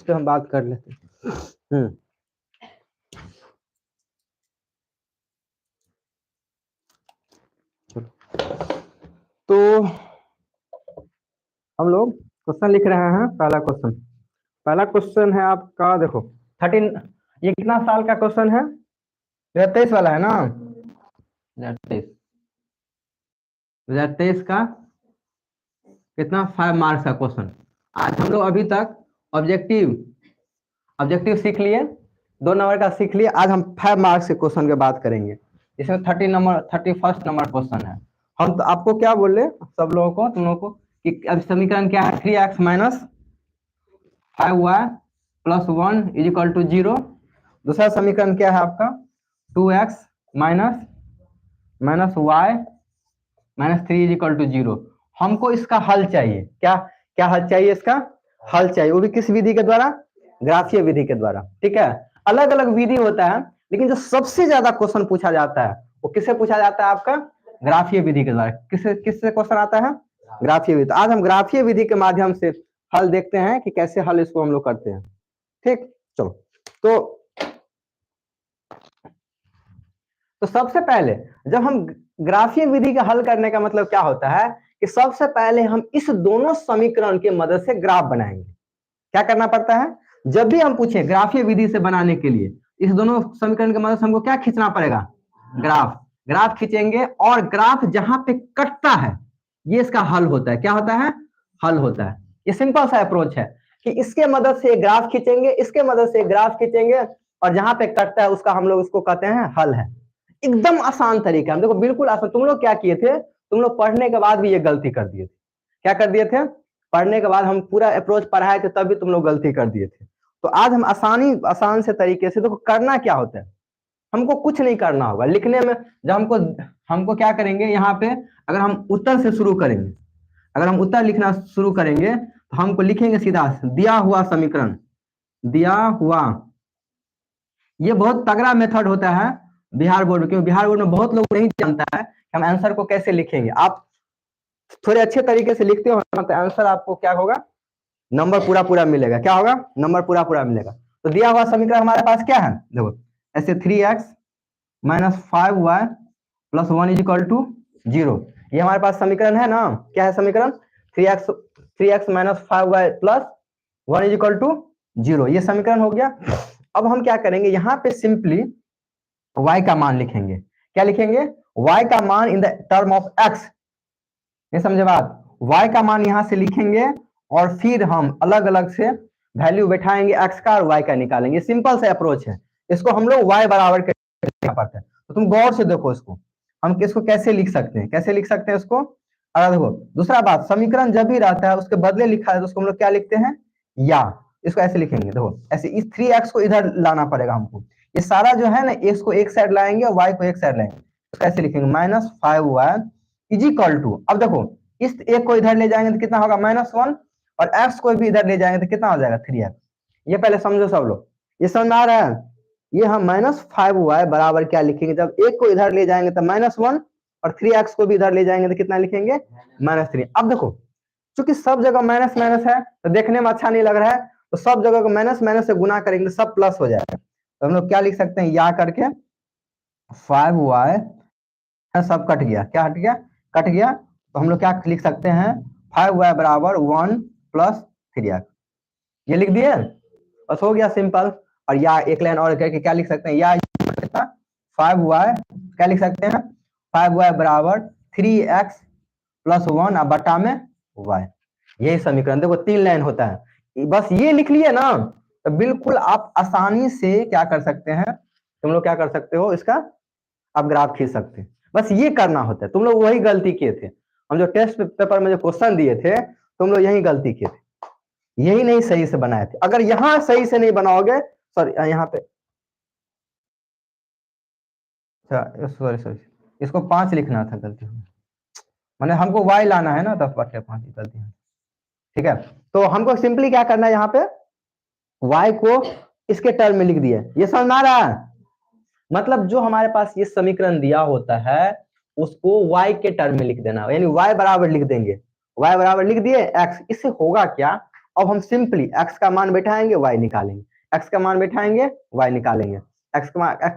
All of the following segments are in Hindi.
पे हम बात कर लेते हैं। तो हम लोग क्वेश्चन लिख रहे हैं। पहला क्वेश्चन है आपका, देखो 13, ये कितना साल का क्वेश्चन है? 2023 वाला है ना, 2023 का कितना 5 मार्क्स का क्वेश्चन। आज हम लोग अभी तक ऑब्जेक्टिव सीख लिए, 2 नंबर का सीख लिए। आज हम 5 मार्क्स के क्वेश्चन की बात करेंगे। इसमें 31 नंबर क्वेश्चन है। हम तो आपको क्या बोले सब लोगों को, तुम लोगों को, कि अब समीकरण क्या है? 3x minus 5y plus 1 is equal to 0। दूसरा समीकरण क्या है आपका? 2x minus y minus 3 is equal to 0। हमको इसका हल चाहिए। क्या क्या हल चाहिए? इसका हल चाहिए, वो भी किस विधि के द्वारा? ग्राफीय विधि के द्वारा। ठीक है, अलग अलग विधि होता है, लेकिन जो सबसे ज्यादा क्वेश्चन पूछा जाता है वो किससे पूछा जाता है? आपका ग्राफीय विधि के द्वारा। किससे क्वेश्चन आता है? ग्राफीय विधि। आज हम ग्राफीय विधि के माध्यम से हल देखते हैं कि कैसे हल इसको हम लोग करते हैं। ठीक, चलो। तो सबसे पहले जब हम ग्राफीय विधि का हल करने का मतलब क्या होता है कि सबसे पहले हम इस दोनों समीकरण की मदद से ग्राफ बनाएंगे। क्या करना पड़ता है? जब भी हम पूछे ग्राफीय विधि से बनाने के लिए, इस दोनों समीकरण की मदद से हमको क्या खींचना पड़ेगा? ग्राफ खींचेंगे, और ग्राफ जहां पे कटता है ये इसका हल होता है। क्या होता है? हल होता है। ये सिंपल सा अप्रोच है कि इसके मदद से ग्राफ खींचेंगे, इसके मदद से ग्राफ खींचेंगे, और जहां पे कटता है उसका हम लोग उसको कहते हैं हल है। एकदम आसान तरीका है, देखो बिल्कुल आसान। तुम लोग क्या किए थे? तुम लोग पढ़ने के बाद भी ये गलती कर दिए थे। क्या कर दिए थे? पढ़ने के बाद हम पूरा अप्रोच पढ़ाए थे, तब भी तुम लोग गलती कर दिए थे। तो आज हम आसान से तरीके से, देखो करना क्या होता है, हमको कुछ नहीं करना होगा लिखने में। जब हमको क्या करेंगे यहाँ पे, अगर हम उत्तर से शुरू करेंगे, अगर हम उत्तर लिखना शुरू करेंगे तो हमको लिखेंगे सीधा दिया हुआ समीकरण, दिया हुआ। ये बहुत तगड़ा मेथड होता है बिहार बोर्ड में, क्योंकि बिहार बोर्ड में बहुत लोग नहीं जानता है कि हम आंसर को कैसे लिखेंगे। आप थोड़े अच्छे तरीके से लिखते हो तो आंसर आपको क्या होगा? नंबर पूरा मिलेगा। क्या होगा? नंबर पूरा मिलेगा। तो दिया हुआ समीकरण हमारे पास क्या है? देखो ऐसे 3x minus 5y plus 1 is equal to 0। ये हमारे पास समीकरण है ना। क्या है समीकरण? 3x minus 5y plus 1 is equal to 0। ये समीकरण हो गया। अब हम क्या करेंगे, यहाँ पे सिंपली y का मान लिखेंगे। क्या लिखेंगे? y का मान in the term of x। ये समझे बात? y का मान यहां से लिखेंगे, और फिर हम अलग अलग से वैल्यू बैठाएंगे x का और y का निकालेंगे। सिंपल से अप्रोच है, इसको हम लोग y बराबर के पाते हैं। तो तुम गौर से देखो इसको, हम इसको कैसे लिख सकते हैं, कैसे लिख सकते हैं इसको। अगर देखो दूसरा बात, समीकरण जब भी रहता है उसके बदले लिखा है तो उसको हम लोग क्या लिखते हैं? या। इसको ऐसे लिखेंगे, देखो ऐसे, इस 3x को इधर लाना पड़ेगा हमको। ये सारा जो है ना, x को एक साइड लाएंगे और y को एक साइड लाएंगे। तो कैसे लिखेंगे? Minus 5y is equal to, अब देखो इस एक को इधर ले जाएंगे तो कितना होगा? -1, और x को भी इधर ले जाएंगे तो कितना हो जाएगा? 3x। ये पहले समझो सब लोग, ये समझ में आ रहा है? ये हम -5y बराबर क्या लिखेंगे? जब एक को इधर ले जाएंगे तो -1, और 3x को भी इधर ले जाएंगे तो कितना लिखेंगे? -3। अब देखो चूंकि सब जगह माइनस माइनस है तो देखने में अच्छा नहीं लग रहा है, तो सब जगह को माइनस माइनस से गुना करेंगे तो सब प्लस हो जाएगा। तो हम लोग क्या लिख सकते हैं? या करके 5y, सब कट गया। क्या हट गया? कट गया। तो हम लोग क्या लिख सकते हैं? 5y बराबर 1 प्लस 3x। ये लिख दिए, बस हो गया सिंपल। और या एक लाइन और करके क्या लिख सकते हैं? या 5y क्या लिख सकते हैं? 5y बराबर 3x प्लस 1 और बटा में y। यही समीकरण, देखो 3 लाइन होता है। बस ये लिख लिए ना तो बिल्कुल आप आसानी से क्या कर सकते हैं, तुम लोग क्या कर सकते हो, इसका आप ग्राफ खींच सकते हैं। बस ये करना होता है। तुम लोग वही गलती किए थे, हम जो टेस्ट पेपर में जो क्वेश्चन दिए थे, तुम लोग यही गलती किए थे, यही नहीं सही से बनाए थे। अगर यहाँ सही से नहीं बनाओगे, सॉरी यहाँ पे, सॉरी इसको 5 लिखना था, गलती हुई। मैंने हमको y लाना है ना, तब 5 गलती है। ठीक है, तो हमको सिंपली क्या करना है, यहाँ पे y को इसके टर्म में लिख दिए। ये समझ में आ रहा है? मतलब जो हमारे पास ये समीकरण दिया होता है उसको y के टर्म में लिख देना, यानी y बराबर लिख देंगे। y बराबर लिख दिए x। इससे होगा क्या अब हम सिंपली x का मान बैठाएंगे, y निकालेंगे, x का मान बैठाएंगे, y निकालेंगे, x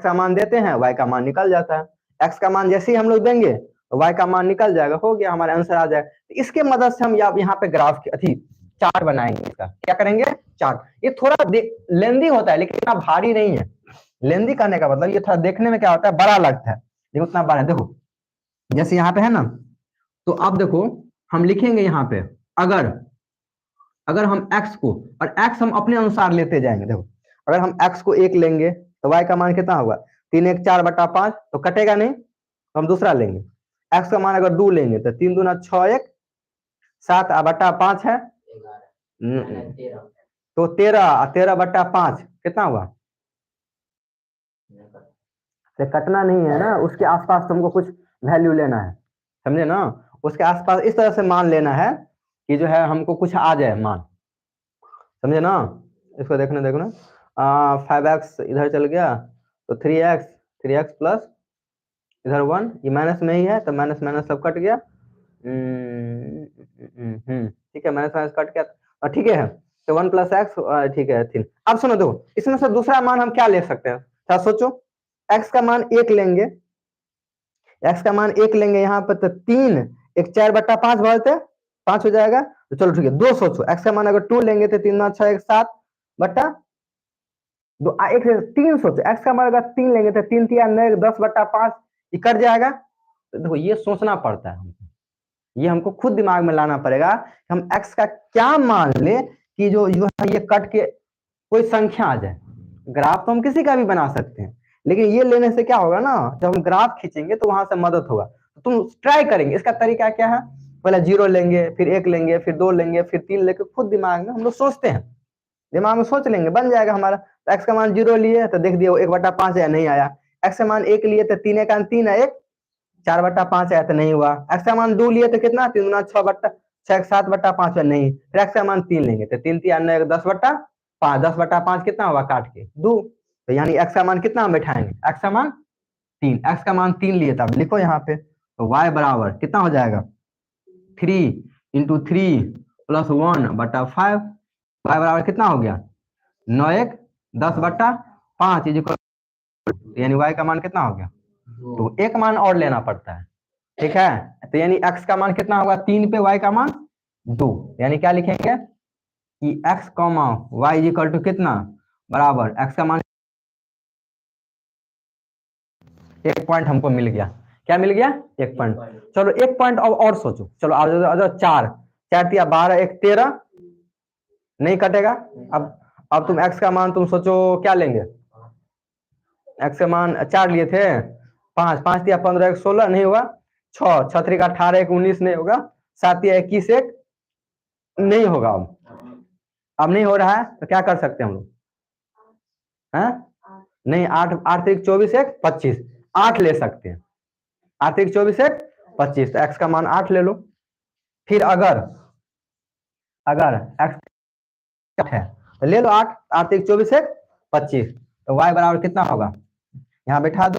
का मान देते हैं, y का मान निकल जाता है। x का मान जैसे ही हम लोग देंगे तो y का मान निकल जाएगा, हो गया, हमारा आंसर आ जाएगा। तो इसके मदद से हम यहाँ पे ग्राफ की चार्ट बनाएंगे। इसका क्या करेंगे? चार्ट। ये थोड़ा लेंदी होता है लेकिन इतना भारी नहीं है। लेंदी करने का मतलब ये थोड़ा देखने में क्या होता है, बड़ा लगता है लेकिन उतना बड़ा। देखो जैसे यहाँ पे है ना, तो अब देखो हम लिखेंगे यहाँ पे, अगर हम x को, और x हम अपने अनुसार लेते जाएंगे। देखो अगर हम x को 1 लेंगे तो y का मान कितना होगा? 3 1 4/5, तो कटेगा नहीं, तो हम दूसरा लेंगे। x का मान अगर 2 लेंगे तो 3 दूना 6 1 7/5 है, तो 13/5 कितना हुआ? तो कटना नहीं है ना, उसके आसपास तुमको कुछ वैल्यू लेना है, समझे ना? उसके आसपास इस तरह से मान लेना है कि जो है हमको कुछ आ जाए मान, समझे ना? इसको देखना 5x इधर चल गया तो 3x प्लस इधर 1, ये माइनस में ही है तो माइनस माइनस सब कट गया। ठीक है, माइनस माइनस कट गया, ठीक है। तो 1 + x, ठीक है 3। अब सुनो, देखो इसमें से दूसरा मान हम क्या ले सकते हैं, क्या सोचो? x का मान 1 लेंगे, x का मान 1 लेंगे यहाँ पर, तो 3 1 4/5 भरते 5 हो जाएगा। तो चलो ठीक है, 2 सोचो, x का मान अगर 2 लेंगे तो 3 9 6 1 7/2, 1 से 3 सोचो, x का मान अगर 3 लेंगे तो 3 3 9 10/5, ये कट जाएगा। तो देखो ये सोचना पड़ता है हमको, ये हमको खुद दिमाग में लाना पड़ेगा कि हम x का क्या मान ले कि जो ये कट के कोई संख्या आ जाए। ग्राफ तो हम किसी का भी बना सकते हैं, लेकिन ये लेने से क्या होगा ना, जब हम ग्राफ खींचेंगे तो वहां से मदद होगा। तो तुम ट्राई करेंगे, इसका तरीका क्या है, पहले 0 लेंगे, फिर 1 लेंगे, फिर 2 लेंगे, फिर 3 लेके खुद दिमाग में हम लोग सोचते हैं, दिमाग में सोच लेंगे, बन जाएगा हमारा। तो x का मान 0 लिए तो देख दिया 1/5 है, नहीं आया। x का मान 1 लिए तो 3 1 3 है, 1 4/5 आया तो नहीं हुआ। x का मान 2 लिए तो कितना, 3 9 6 7/5 है, नहीं। फिर x का मान 3 लेंगे तो 3 3 9 10/5, 10/5 कितना हुआ काट के 2, तो यानी x का मान कितना हम बैठाएंगे, x का मान 3, x का मान 3 लिए, तब लिखो यहाँ पे, तो y बराबर कितना हो जाएगा, 3 × 3 + 1/5, y बराबर कितना हो गया, 9 1 10/5, यानी y का मान कितना हो गया, तो एक मान और लेना पड़ता है, ठीक है। तो यानी x का मान कितना होगा, 3 पे y का मान 2, यानी क्या लिखेंगे कि x, y कितना बराबर, x का मान, एक पॉइंट हमको मिल गया। क्या मिल गया, एक पॉइंट। चलो एक पॉइंट और सोचो, चलो आ 4 3 12 1 13, नहीं कटेगा। अब तुम x का मान तुम सोचो क्या लेंगे, x का मान 4 लिए थे, 5 5 3 15 1 16, नहीं हुआ। 6 6 3 18 1 19, नहीं होगा। 7 21 1, नहीं होगा। अब नहीं हो रहा है तो क्या कर सकते हैं हम लोग, हैं? नहीं, 8 8 3 24 1 25, 8 ले सकते हैं, 8 3 24 1 25, तो x का मान 8 ले लो। फिर अगर x है तो ले लो 8 8 3 24 1 25, तो y बराबर कितना होगा, यहाँ बैठा दो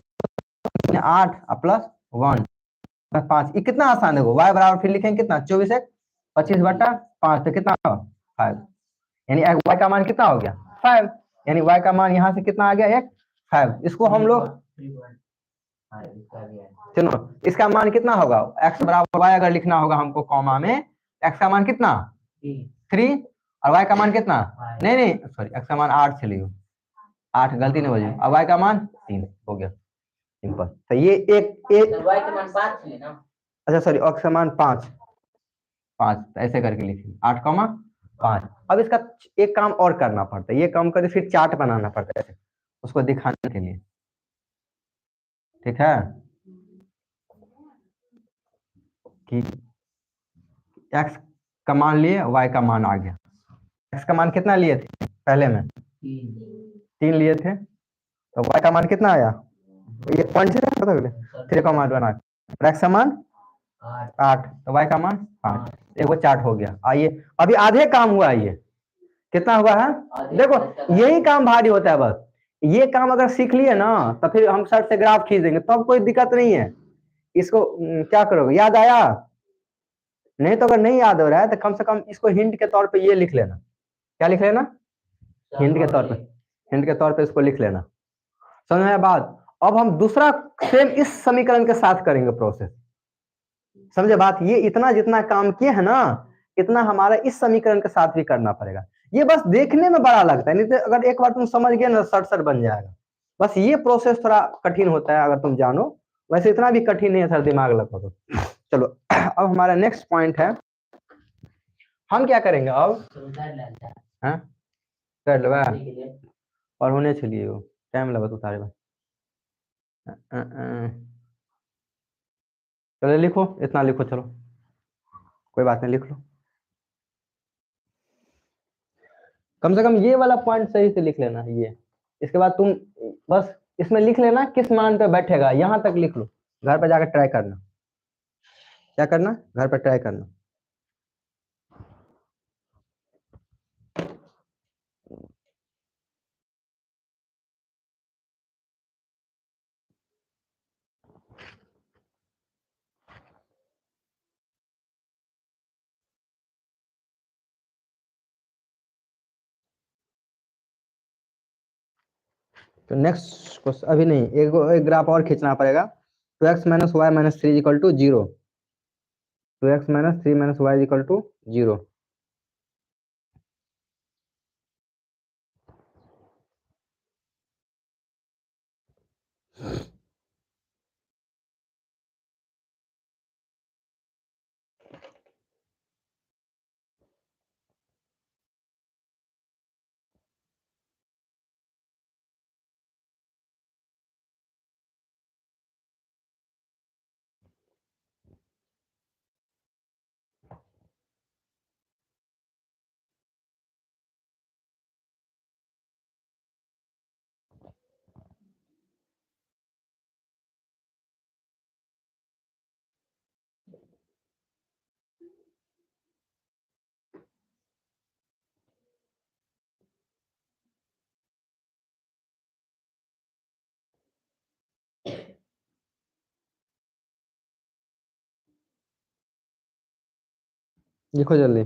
8 प्लस 1 5, ये कितना आसान है। y बराबर फिर लिखेंगे कितना, 24 1 25/5, तो कितना 5, यानी y का मान कितना हो गया 5, यानी y का मान यहाँ से कितना आ गया 5। इसको हम लोग, चलो इसका मान कितना होगा, x बराबर y अगर लिखना होगा हमको कॉमा में, x का मान कितना 3 और y का मान कितना, नहीं सॉरी, x का मान 8 चलिए, 8 गलती नहीं हो जाए, अब y का मान 3 हो गया, सिंपल। तो ये एक y का मान 5 है ना, अच्छा सॉरी, x का मान 5 तो ऐसे करके लिखिए 8,5। अब इसका एक काम और करना पड़ता है, ये काम करके फिर चार्ट बनाना पड़ता है उसको दिखाने के लिए, ठीक है, कि x का मान लिए, y का मान आ गया। x का मान कितना लिए थे पहले में, 3 लिए थे, तो y का मान कितना आया, ये पॉइंट से पता चले 3 का मान बना, x का मान 8, तो y का मान 5, एक वो चार्ट हो गया। आइए अभी आधे काम हुआ, ये कितना हुआ है, देखो यही काम भारी होता है, बस ये काम अगर सीख लिए ना तो फिर हम सर से ग्राफ खींच देंगे, तब कोई दिक्कत नहीं है। इसको क्या करोगे, याद आया, नहीं तो अगर नहीं याद हो रहा है तो कम से कम इसको हिंट के तौर पे ये लिख लेना, क्या लिख लेना, हिंट के तौर पे, हिंट के तौर पे इसको लिख लेना। समझ में बात। अब हम दूसरा सेम इस समीकरण के साथ करेंगे प्रोसेस। समझे बात, ये इतना जितना काम किए है ना, इतना हमारा इस समीकरण के साथ भी करना पड़ेगा। ये बस देखने में बड़ा लगता है, नहीं तो अगर एक बार तुम समझ गए ना, सट सट बन जाएगा। बस ये प्रोसेस थोड़ा कठिन होता है अगर तुम जानो, वैसे इतना भी कठिन नहीं है सर, दिमाग लगाओ तो। चलो अब हमारा नेक्स्ट पॉइंट है, हम क्या करेंगे अब, हाँ कर लो और होने चलिए वो टाइम लगा तो सारे में। चलो लिखो, इतना लिखो, चलो कोई बात नहीं, लिख लो। कम से कम ये वाला पॉइंट सही से लिख लेना ये। इसके बाद तुम बस इसमें लिख लेना किस मान पे बैठेगा, यहां तक लिख लो। घर पे जाकर ट्राई करना, क्या करना, घर पे ट्राई करना। तो नेक्स्ट क्वेश्चन, अभी नहीं, एक ग्राफ और खींचना पड़ेगा। 2x minus y minus 3 equal to 0। 2x minus 3 minus y equal to 0। लिखो जल्दी।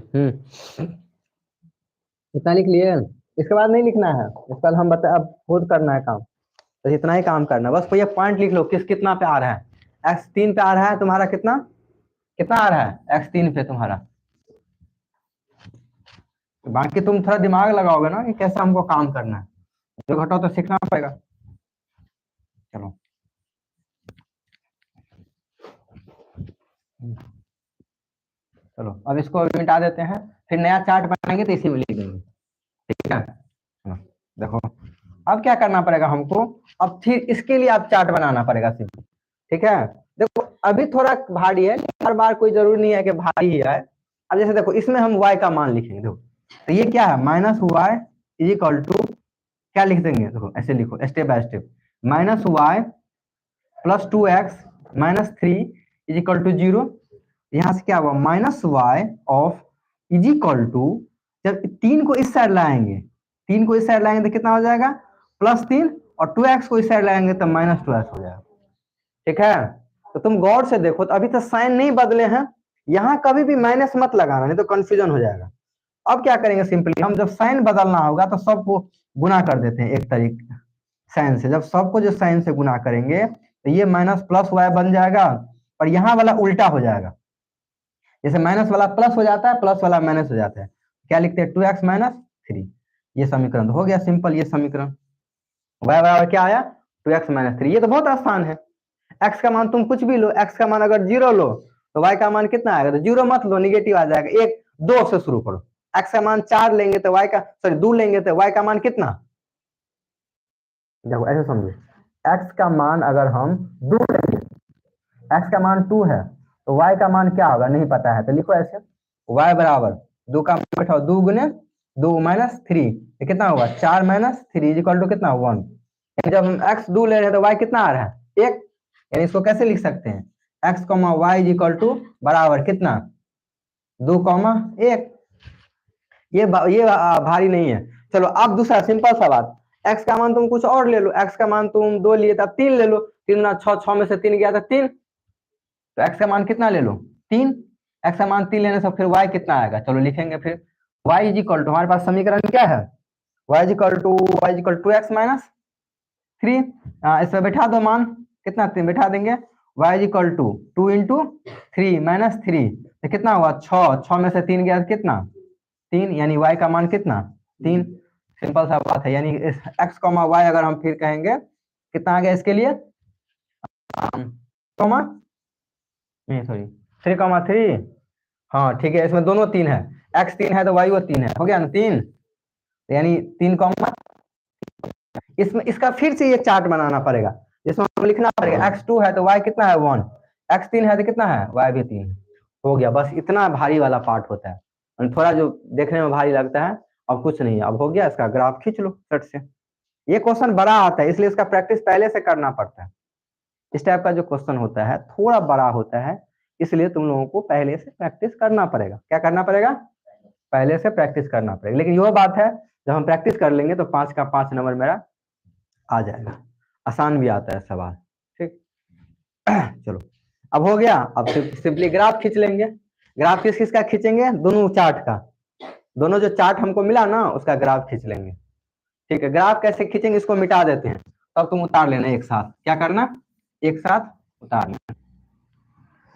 इतना लिख लिए, इसके बाद नहीं लिखना है, इसके बाद हम बता, अब खुद करना है काम, तो इतना ही काम करना है बस। ये पॉइंट लिख लो, कितना पे आ रहा है, x 3 पे आ रहा है तुम्हारा, कितना कितना आ रहा है x 3 पे तुम्हारा। बाकी तुम थोड़ा दिमाग लगाओगे ना कि कैसे हमको काम करना है, जो घटाओ तो सीखना पड़ेगा। चलो चलो अब इसको अभी मिटा देते हैं, फिर नया चार्ट बनाएंगे तो इसी में लिख देंगे, ठीक है। चलो, देखो अब क्या करना पड़ेगा हमको, अब फिर इसके लिए आप चार्ट बनाना पड़ेगा सिर्फ, ठीक है। देखो अभी थोड़ा भारी है, हर बार कोई जरूरी नहीं है कि भारी ही है। अब जैसे देखो इसमें हम y का मान लिखेंगे, देखो तो ये क्या है, minus y is equal to, क्या लिख देंगे, देखो ऐसे लिखो step by step, minus y plus 2x minus 3 is equal to 0। यहाँ से क्या हुआ, minus y of is equal to, जब 3 को इस साइड लाएंगे, 3 को इस साइड लाएंगे तो कितना हो जाएगा, +3, और 2x को इस साइड लाएंगे तो -2x हो जाएगा, ठीक है। तो तुम गौर से देखो, तो अभी तो साइन नहीं बदले हैं, यहाँ कभी भी माइनस मत लगाना, नहीं तो कंफ्यूजन हो जाएगा। अब क्या करेंगे, सिंपली हम जब साइन बदलना होगा तो सबको गुना कर देते हैं एक तरीके साइन से। जब सबको जो साइन से गुना करेंगे तो ये माइनस प्लस वाई बन जाएगा, और यहाँ वाला उल्टा हो जाएगा, जैसे माइनस वाला प्लस हो जाता है, प्लस वाला माइनस हो जाता है, क्या लिखते हैं 2x माइनस 3। ये समीकरण हो गया सिंपल, ये समीकरण y बराबर क्या आया, 2x माइनस 3। ये तो बहुत आसान है, x का मान तुम कुछ भी लो, x का मान अगर 0 लो तो y का मान कितना आएगा, तो 0 मत लो, निगेटिव आ जाएगा। 1 2 से शुरू करो, x का मान 4 लेंगे तो y का, सॉरी 2 लेंगे तो y का मान कितना, देखो ऐसे समझो, x का मान अगर हम 2 लेंगे, x का मान 2 है तो y का मान क्या होगा नहीं पता है, तो लिखो ऐसे, y बराबर 2 का मान बैठाओ, 2 गुने 2 माइनस 3, ये कितना होगा 4 माइनस 3 इज इक्वल टू कितना 1। जब हम x 2 ले रहे हैं तो y कितना आ रहा है 1, यानी इसको कैसे लिख सकते हैं, x y is equal to बराबर कितना 2 1। ये भारी नहीं है। चलो अब दूसरा सिंपल सा बात, x का मान तुम कुछ और ले लो, x का मान तुम 2 लिए तब 3 ले लो, 3 ना 6, 6 में से 3 गया तो 3, तो x का मान कितना ले लो 3, x का मान 3 लेने से फिर y कितना आएगा, चलो लिखेंगे फिर वाई इज इक्वल टू, हमारे पास समीकरण क्या है, y is equal to x minus three. इसमें बैठा दो मान, कितना तीन बैठा देंगे, y is equal to two into three minus three, तो कितना हुआ छः, छः में से तीन गया कितना तीन, यानी y का मान कितना तीन। सिंपल सा बात है, यानी इस x कॉमा वाई अगर हम फिर कहेंगे कितना आ गया इसके लिए कॉमा नहीं सॉरी 3,3। हाँ ठीक है, इसमें दोनों तीन है, x तीन है तो y वो तीन है, हो गया ना तीन, यानी तीन कॉमा। इसमें इसका फिर से ये चार्ट बनाना पड़ेगा, जिसमें हम लिखना पड़ेगा x2 है तो y कितना है 1, x3 है तो कितना है y भी 3। हो गया, बस इतना भारी वाला पार्ट होता है, और थोड़ा जो देखने में भारी लगता है, अब कुछ नहीं है, अब हो गया, इसका ग्राफ खींच लो सट से। ये क्वेश्चन बड़ा आता है इसलिए इसका प्रैक्टिस पहले से करना पड़ता है। इस टाइप का जो क्वेश्चन होता है थोड़ा बड़ा होता है, इसलिए तुम लोगों को पहले से प्रैक्टिस करना पड़ेगा। क्या करना पड़ेगा, पहले से प्रैक्टिस करना पड़ेगा। लेकिन यह बात है, जब हम प्रैक्टिस कर लेंगे तो 5 का 5 नंबर मेरा आ जाएगा, आसान भी आता है सवाल, ठीक। चलो अब हो गया, अब सिंपली ग्राफ खींच लेंगे। ग्राफ किस किस का खींचेंगे, दोनों चार्ट का, दोनों जो चार्ट हमको मिला ना उसका ग्राफ खींच लेंगे, ठीक है। ग्राफ कैसे खींचेंगे, इसको मिटा देते हैं, तब तुम उतार लेना एक साथ। क्या करना, एक साथ उतार लेना,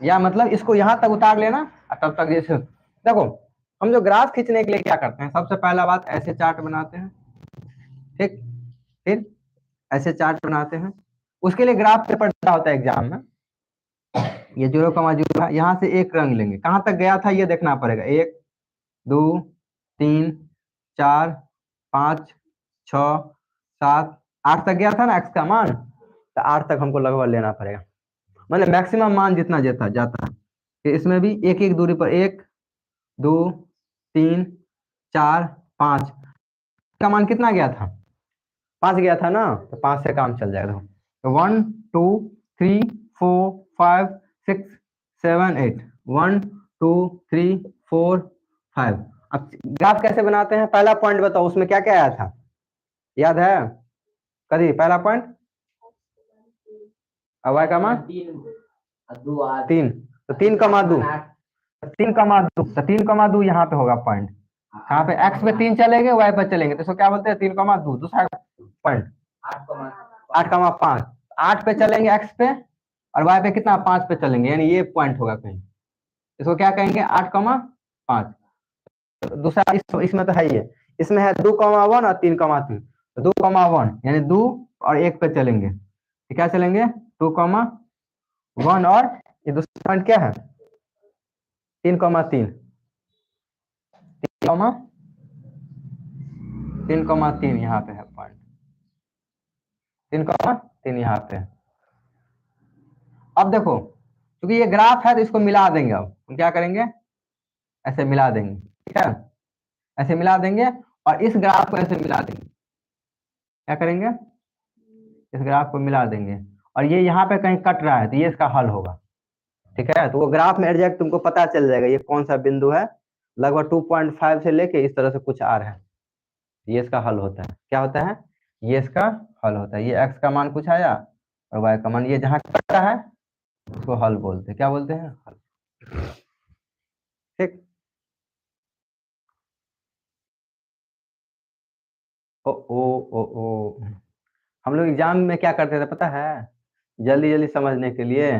या मतलब इसको यहां तक उतार लेना, और तब तक जैसे देखो, हम जो ग्राफ खींचने के लिए क्या करते हैं, सबसे पहला बात ऐसे चार्ट बनाते हैं, ठीक। फिर ऐसे चार्ट बनाते हैं, उसके लिए ग्राफ पेपर होता है एग्जाम में। ये 0,0 है, यहाँ से एक रंग लेंगे, कहाँ तक गया था ये देखना पड़ेगा, 1 2 3 4 5 6 7 8 तक गया था ना एक्स का मान, तो 8 तक हमको लगभग लेना पड़ेगा, मतलब मैक्सिमम मान जितना जाता जाता है। फिर इसमें भी एक एक दूरी पर 1 2 3 4 5 का मान कितना गया था, 5 गया था ना, तो 5 से काम चल जाएगा। तो 1 2 3 4 5 6 7 8 1 2 3 4 5। अब ग्राफ कैसे बनाते हैं, पहला पॉइंट बताओ उसमें क्या क्या आया था, याद है कभी पहला पॉइंट, वाई का मान 3, तो 3,2, 3,2 यहाँ पे होगा पॉइंट, यहाँ पे x पे 3 चलेंगे, y पे चलेंगे, तो इसको क्या बोलते हैं 3,2। दूसरा पॉइंट 8,5, 8 पे चलेंगे x पे, और y पे कितना 5 पे चलेंगे, यानी ये पॉइंट होगा कहीं, इसको क्या कहेंगे 8,5। दूसरा इसमें तो है ही है, इसमें है 2,1 और 3,3, 2,1 यानी 2 और 1 पे चलेंगे, तो क्या चलेंगे 2,1, और ये दूसरा पॉइंट क्या है 3,3, 3,3 यहाँ पे है पॉइंट, 3,3 यहाँ पे। अब देखो क्योंकि ये ग्राफ है तो इसको मिला देंगे, अब हम क्या करेंगे ऐसे मिला देंगे, ठीक है, ऐसे मिला देंगे, और इस ग्राफ को ऐसे मिला देंगे, क्या करेंगे इस ग्राफ को मिला देंगे, और ये यहाँ पे कहीं कट रहा है तो ये इसका हल होगा, ठीक है। तो वो ग्राफ में एग्जैक्ट तुमको पता चल जाएगा ये कौन सा बिंदु है, लगभग 2.5 से लेके इस तरह से कुछ आ रहा है, ये इसका हल होता है। क्या होता है, ये इसका हल होता है, ये x का मान कुछ आया और y का मान, ये जहां कटता है उसको हल बोलते हैं, क्या बोलते हैं हल, ठीक। ओ हम लोग एग्जाम में क्या करते थे पता है, जल्दी जल्दी समझने के लिए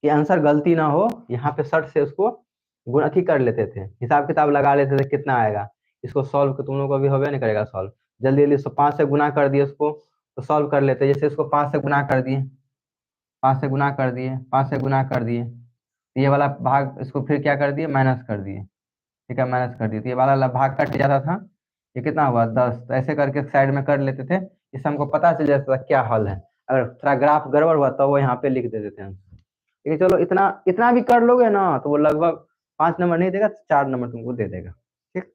कि आंसर गलती ना हो, यहाँ पे शर्ट से उसको गुणा कर लेते थे, हिसाब किताब लगा लेते थे कितना आएगा, इसको सॉल्व तुम लोग को अभी होबे नहीं करेगा सॉल्व, जल्दी जल्दी 5 से गुना कर दिए उसको, तो सॉल्व कर लेते, जैसे इसको 5 से गुना कर दिए, 5 से गुना कर दिए, 5 से गुना कर दिए, तो ये वाला भाग इसको फिर क्या कर दिए माइनस कर दिए, ठीक है माइनस कर दिए, तो ये वाला भाग कट जाता था, ये कितना हुआ 10, तो ऐसे करके साइड में कर लेते थे, इससे हमको पता चल जाता था क्या हल है, अगर थोड़ा ग्राफ गड़बड़ हुआ तो वो यहाँ पे लिख देते थे हम। ठीक है चलो, इतना इतना भी कर लोगे ना तो वो लगभग 5 नंबर नहीं देगा, 4 नंबर तुमको दे देगा, ठीक।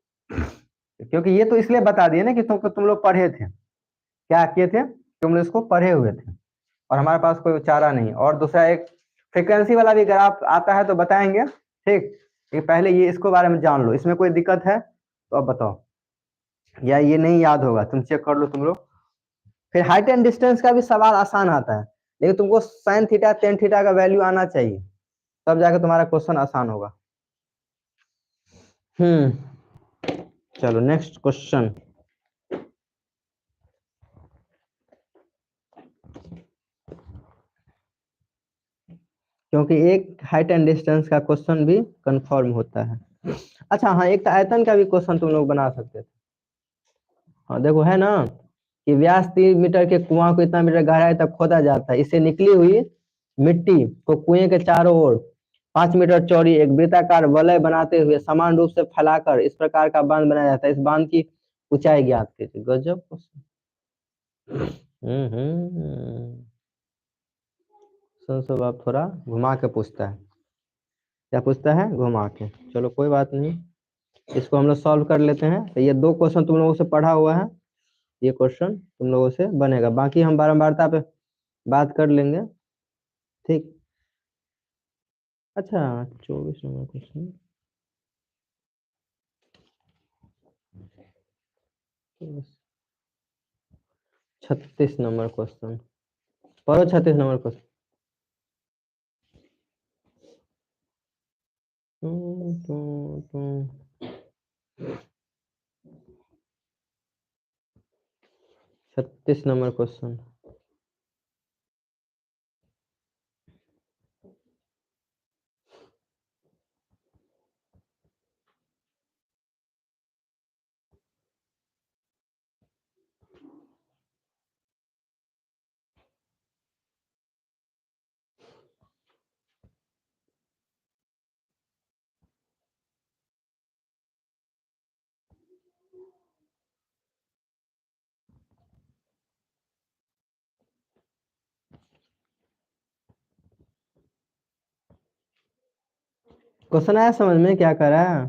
क्योंकि ये तो इसलिए बता दिए ना कि तुम लोग पढ़े थे, क्या किए थे तुम लोग इसको पढ़े हुए थे, और हमारे पास कोई चारा नहीं। और दूसरा एक फ्रीक्वेंसी वाला भी ग्राफ आता है तो बताएंगे, ठीक। ये पहले ये इसको बारे में जान लो, इसमें कोई दिक्कत है तो अब बताओ, या ये नहीं याद होगा तुम चेक कर लो तुम लोग। फिर हाइट एंड डिस्टेंस का भी सवाल आसान आता है, लेकिन तुमको साइन थीटा टेन थीटा का वैल्यू आना चाहिए, तब जाकर तुम्हारा क्वेश्चन आसान होगा। चलो नेक्स्ट क्वेश्चन। क्योंकि एक हाइट एंड डिस्टेंस का क्वेश्चन भी कंफर्म होता है। अच्छा हाँ, एक आयतन का भी क्वेश्चन तुम लोग बना सकते थे। हाँ देखो है ना कि व्यास 3 मीटर के कुआं को इतना मीटर गहराई तक खोदा जाता है, इससे निकली हुई मिट्टी को कुएं के चारों ओर 5 मीटर चौड़ी एक वृत्ताकार वलय बनाते हुए समान रूप से फैलाकर इस प्रकार का बांध बनाया जाता है। इस बांध की ऊंचाई ज्ञात कीजिए। गजब क्वेश्चन। सब आप थोड़ा घुमा के पूछता है। क्या पूछता है? घुमा के। चलो कोई बात नहीं, इसको हम लोग सॉल्व कर लेते हैं। तो ये 2 क्वेश्चन तुम लोगों से पढ़ा हुआ है, ये क्वेश्चन तुम लोगों से बनेगा, बाकी हम बारंबारता पे बात कर लेंगे। ठीक। अच्छा 24 नंबर क्वेश्चन, 36 नंबर क्वेश्चन पढ़ो। 36 number question. 36 number question. Question आया समझ में? क्या कर रहा है?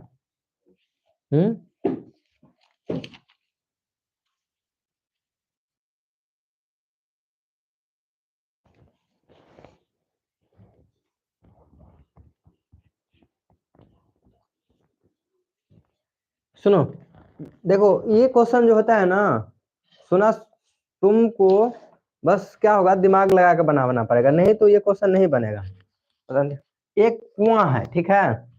सुनो, देखो ये क्वेश्चन जो होता है ना, सुना, तुमको बस क्या होगा, दिमाग लगा के बनाना पड़ेगा, नहीं तो ये क्वेश्चन नहीं बनेगा। एक कुआं है, ठीक है,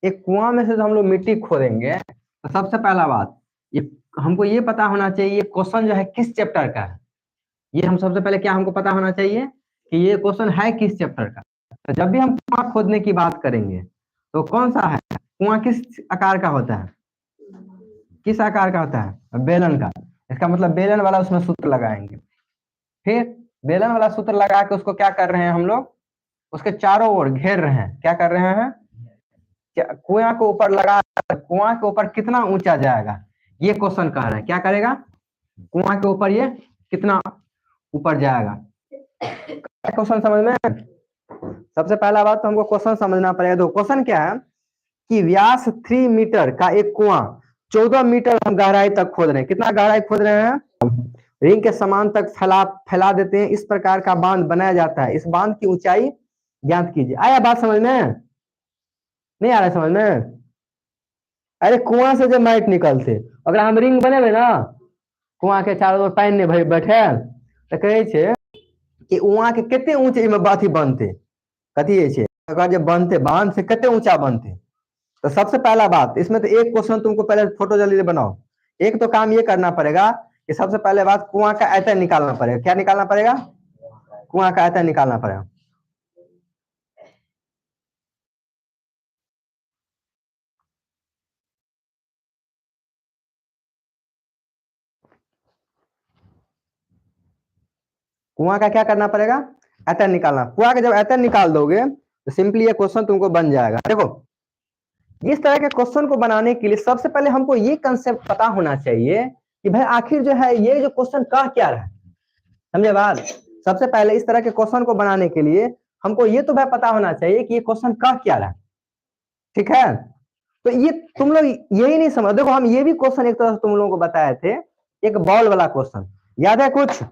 एक कुआं में से तो हम लोग मिट्टी खोदेंगे, तो सबसे पहला बात ये हमको ये पता होना चाहिए ये क्वेश्चन जो है किस चैप्टर का है। ये हम सबसे पहले क्या हमको पता होना चाहिए कि ये क्वेश्चन है किस चैप्टर का। तो जब भी हम कुआं खोदने की बात करेंगे तो कौन सा है कुआं, किस आकार का होता है, किस आकार का होता है? बेलन का। इसका मतलब बेलन वाला उसमें सूत्र लगाएंगे। फिर बेलन वाला सूत्र लगा के उसको क्या कर रहे हैं हम लोग, उसके चारों ओर घेर रहे हैं। क्या कर रहे हैं? कुआं को ऊपर लगा, कुआं के ऊपर कितना ऊंचा जाएगा ये क्वेश्चन कह रहे हैं। क्या करेगा? कुआं के ऊपर ये कितना ऊपर जाएगा। क्वेश्चन समझ में? सबसे पहला बात तो हमको क्वेश्चन समझना पड़ेगा। तो क्वेश्चन क्या है कि व्यास 3 मीटर का एक कुआं 14 मीटर हम गहराई तक खोद रहे हैं। कितना गहराई खोद रहे हैं? रिंग के समान तक फैला देते हैं, इस प्रकार का बांध बनाया जाता है। इस बांध की ऊंचाई ज्ञात कीजिए। आया बात समझ में? नहीं आ रहा समझ में? अरे कुआं से जब माइट निकलते, अगर हम रिंग बनेबे ना, कुआं के चारों ओर पानी में बैठे, तो कहे छे कि वहां के कितने ऊंचे में बाथी बनते, कथी है छे अगर जब बनते बांध से कितने ऊंचा बनते। तो सबसे पहला बात इसमें तो एक क्वेश्चन तुमको पहले फोटो जल्दी बनाओ। एक तो काम ये करना पड़ेगा कि सबसे पहले बात कुआं का आयतन निकालना पड़ेगा। क्या निकालना पड़ेगा? कुआं का आयतन निकालना पड़ेगा। कुआं का क्या करना पड़ेगा? आयतन निकालना। कुआं का जब आयतन निकाल दोगे तो सिंपली ये क्वेश्चन तुमको बन जाएगा। देखो इस तरह के क्वेश्चन को बनाने के लिए सबसे पहले हमको ये कंसेप्ट पता होना चाहिए कि भाई आखिर जो है ये जो क्वेश्चन कह क्या रहा है। समझे बात? सबसे पहले इस तरह के क्वेश्चन को बनाने के लिए हमको ये तो भाई पता होना चाहिए कि ये क्वेश्चन कह क्या रहा है। ठीक है, तो ये तुम लोग यही नहीं समझ। देखो हम ये भी क्वेश्चन एक तरह से तुम लोगों को बताए थे, एक बॉल वाला क्वेश्चन याद है कुछ?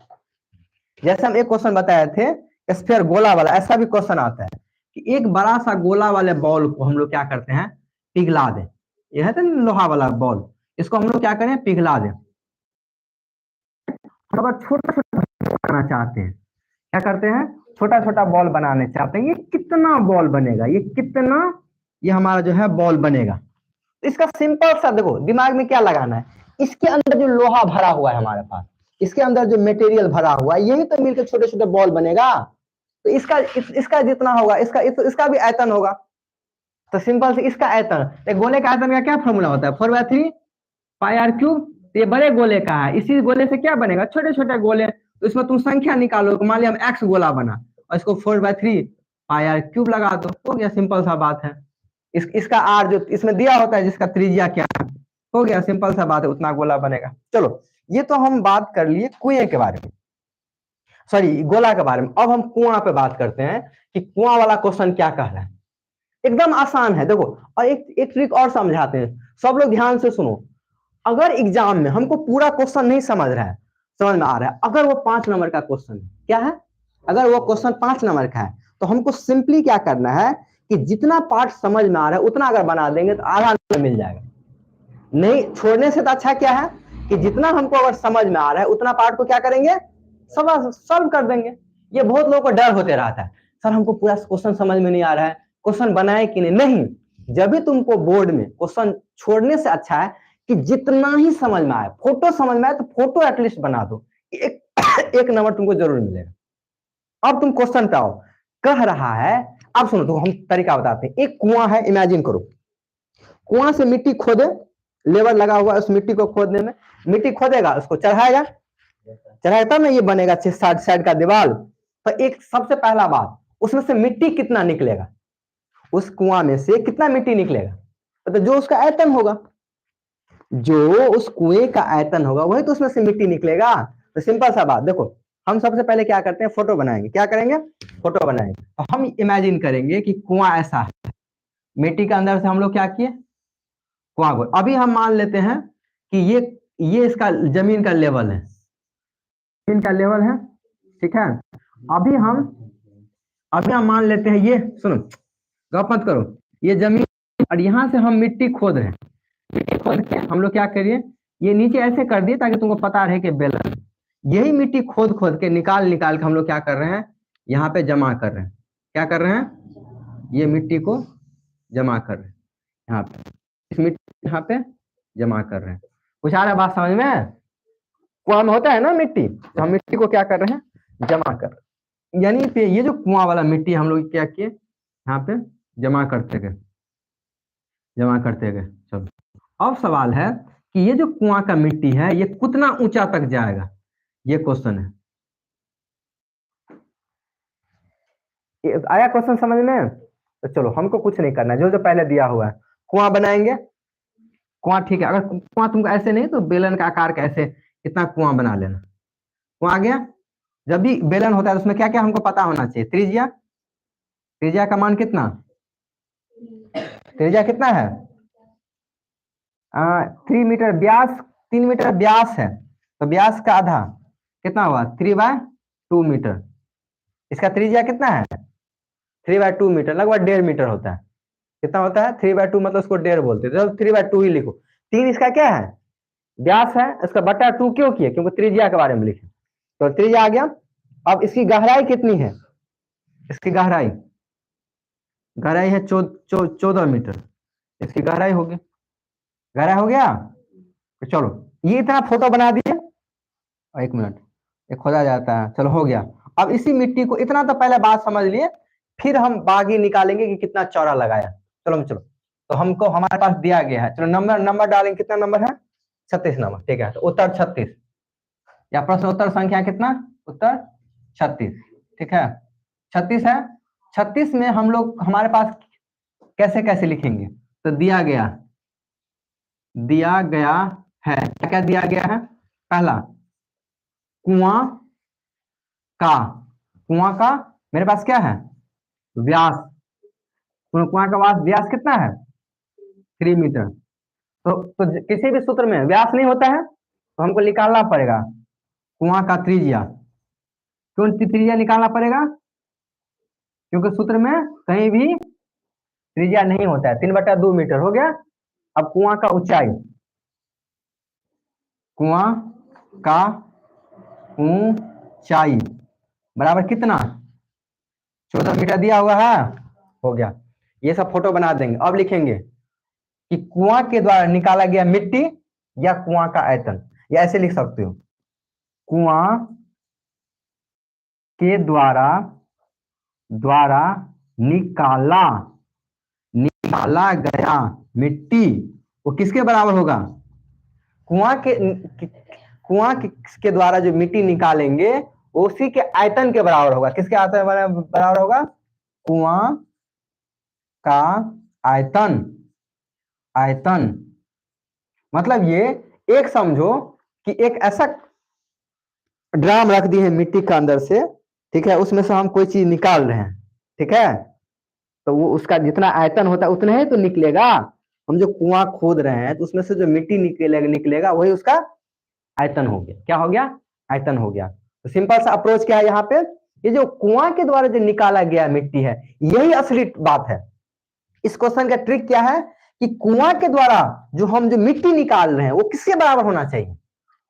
जैसे हम एक क्वेश्चन बताए थे स्फीयर गोला वाला, ऐसा भी क्वेश्चन आता है कि एक बड़ा सा गोला वाले बॉल को हम लोग क्या करते हैं, पिघला दें। यह है तो लोहा वाला बॉल, इसको हम लोग क्या करें, पिघला दें। अगर छोटा छोटा बनाना चाहते हैं, क्या करते हैं, छोटा छोटा बॉल बनाने चाहते हैं। ये कितना बॉल बनेगा, ये कितना, ये हमारा जो है बॉल बनेगा। इसका सिंपल सा देखो दिमाग में क्या लगाना है, इसके अंदर जो लोहा भरा हुआ है हमारे पास, इसके अंदर जो मटेरियल भरा हुआ है, यही तो मिलकर छोटे छोटे बॉल बनेगा। तो इसका जितना होगा इसका भी आयतन होगा। तो सिंपल से इसका आयतन, एक गोले का आयतन का क्या फॉर्मूला होता है, 4/3 पाई आर क्यूब। ये बड़े गोले का है, इसी गोले से क्या बनेगा, छोटे छोटे गोले। तो इसमें तुम संख्या निकालो, मान लिया हम एक्स गोला बना और इसको 4/3 पाई आर क्यूब लगा दो, हो गया, सिंपल सा बात है। इसका आर जो इसमें दिया होता है जिसका त्रिज्या क्या है, हो गया, सिंपल सा बात है, उतना गोला बनेगा। चलो ये तो हम बात कर लिए कुएं के बारे में, सॉरी गोला के बारे में। अब हम कुआं पे बात करते हैं कि कुआं वाला क्वेश्चन क्या कह रहा है। एकदम आसान है देखो, और एक ट्रिक और समझाते हैं, सब लोग ध्यान से सुनो। अगर एग्जाम में हमको पूरा क्वेश्चन नहीं समझ रहा है, समझ में आ रहा है, अगर वो 5 नंबर का क्वेश्चन है, क्या है, अगर वो क्वेश्चन 5 नंबर का है, तो हमको सिंपली क्या करना है कि जितना पार्ट समझ में आ रहा है उतना अगर बना देंगे तो आधा नंबर मिल जाएगा। नहीं छोड़ने से तो अच्छा क्या है कि जितना हमको अगर समझ में आ रहा है उतना पार्ट को क्या करेंगे, सॉल्व कर देंगे। ये बहुत लोगों को डर होते रहता है, सर हमको पूरा क्वेश्चन समझ में नहीं आ रहा है, क्वेश्चन बनाए कि नहीं। जब भी तुमको बोर्ड में क्वेश्चन छोड़ने से अच्छा है कि जितना ही समझ में आए, फोटो समझ में आए तो फोटो एटलीस्ट बना दो, एक नंबर तुमको जरूर मिलेगा। अब तुम क्वेश्चन पे आओ, कह रहा है, अब सुनो तो हम तरीका बताते हैं। एक कुआं है, इमेजिन करो, कुआं से मिट्टी खोदे, लेबर लगा हुआ है उस मिट्टी को खोदने में, मिट्टी खोदेगा उसको चढ़ाएगा, तब ना ये बनेगा 6 साइड का दीवार। तो एक सबसे पहला बात, उसमें से मिट्टी कितना निकलेगा, उस कुआं में से कितना मिट्टी निकलेगा, तो जो उसका आयतन होगा, जो उस कुएं का आयतन होगा वही तो उसमें से मिट्टी निकलेगा। तो सिंपल सा बात देखो, हम सबसे पहले क्या करते हैं, फोटो बनाएंगे, क्या करेंगे, फोटो बनाएंगे। तो हम इमेजिन करेंगे कि कुआं ऐसा है, मिट्टी के अंदर से हम लोग क्या किए, कुआं को, अभी हम मान लेते हैं कि ये इसका जमीन का लेवल है, जमीन का लेवल है, ठीक है। अभी हम मान लेते हैं, ये सुनो गप मत करो, ये जमीन, और यहां से हम मिट्टी खोद रहे हैं, मिट्टी खोद के हम लोग क्या करिए, ये नीचे ऐसे कर दिए ताकि तुमको पता रहे कि बेलन, यही मिट्टी खोद खोद के निकाल के हम लोग क्या कर रहे हैं, यहाँ पे जमा कर रहे हैं, क्या कर रहे हैं, ये मिट्टी को जमा कर रहे हैं, यहाँ पे इस मिट्टी यहाँ पे जमा कर रहे हैं। कुछ आ रहा है बात समझ में, कुआं में होता है ना मिट्टी, तो हम मिट्टी को क्या कर रहे हैं, जमा कर, यानी पे ये जो कुआं वाला मिट्टी हम लोग क्या किए, यहाँ पे जमा करते गए, जमा करते गए। चलो अब सवाल है कि ये जो कुआं का मिट्टी है ये कितना ऊंचा तक जाएगा, ये क्वेश्चन है। आया क्वेश्चन समझ में, तो चलो हमको कुछ नहीं करना है, जो जो पहले दिया हुआ है, कुआं बनाएंगे, कुआं, ठीक है। अगर कुआं तुमको ऐसे नहीं तो बेलन का आकार का ऐसे इतना कुआं बना लेना, कुआं आ गया। जब भी बेलन होता है तो उसमें क्या क्या हमको पता होना चाहिए, त्रिज्या, त्रिज्या का मान कितना, त्रिज्या कितना है, 3 मीटर, व्यास 3 मीटर व्यास है, तो व्यास का आधा कितना हुआ, 3/2 मीटर। इसका त्रिज्या कितना है, 3/2 मीटर, लगभग 1.5 मीटर होता है। कितना होता है, 3/2 मतलब उसको 1.5 बोलते हैं, तो 3/2 ही लिखो। 3 इसका क्या है, व्यास है, इसका बटा 2 क्यों किया, क्योंकि त्रिज्या के बारे में लिखे, तो त्रिज्या आ गया। अब इसकी गहराई कितनी है, इसकी गहराई, गहराई है 14 मीटर, इसकी गहराई होगी, गहराई हो गया। तो चलो ये इतना फोटो बना दिए, एक मिनट, ये खोदा जाता है, चलो हो गया। अब इसी मिट्टी को, इतना तो पहले बात समझ लिए, फिर हम बागी निकालेंगे कि कितना चौड़ा लगाया। चलो तो हमको हमारे पास दिया गया है, चलो नंबर डालेंगे, कितना नंबर है, 36 नंबर, ठीक है। तो उत्तर 36, या प्रश्न उत्तर संख्या कितना, उत्तर 36, ठीक है, 36 है। 36 में हम लोग हमारे पास कैसे कैसे लिखेंगे, तो दिया गया है, क्या क्या दिया गया है, पहला कुआं का, कुआं का मेरे पास क्या है, व्यास, कुआं का व्यास कितना है, 3 मीटर। तो किसी भी सूत्र में व्यास नहीं होता है तो हमको निकालना पड़ेगा कुआं का त्रिज्या, क्यों त्रिज्या निकालना पड़ेगा, क्योंकि सूत्र में कहीं भी त्रिज्या नहीं होता है, 3/2 मीटर हो गया। अब कुआं का ऊंचाई, कुआं का ऊंचाई बराबर कितना, 14 मीटर दिया हुआ है, हो गया। ये सब फोटो बना देंगे। अब लिखेंगे कि कुआं के द्वारा निकाला गया मिट्टी या कुआं का आयतन, या ऐसे लिख सकते हो कुआं के द्वारा द्वारा निकाला निकाला गया मिट्टी वो किसके बराबर होगा? कुआं के द्वारा जो मिट्टी निकालेंगे उसी के आयतन के बराबर होगा। किसके आयतन बराबर होगा? कुआं का आयतन। आयतन मतलब ये एक समझो कि एक ऐसा ड्राम रख दिए हैं मिट्टी के अंदर से, ठीक है, उसमें से हम कोई चीज निकाल रहे हैं, ठीक है, तो वो उसका जितना आयतन होता है उतना ही तो निकलेगा। हम जो कुआं खोद रहे हैं तो उसमें से जो मिट्टी निकलेगा वही उसका आयतन हो गया। क्या हो गया? आयतन हो गया। तो सिंपल सा अप्रोच क्या है यहाँ पे, ये जो कुआं के द्वारा जो निकाला गया मिट्टी है यही असली बात है। इस क्वेश्चन का ट्रिक क्या है कि कुआं के द्वारा जो मिट्टी निकाल रहे हैं वो किसके बराबर होना चाहिए?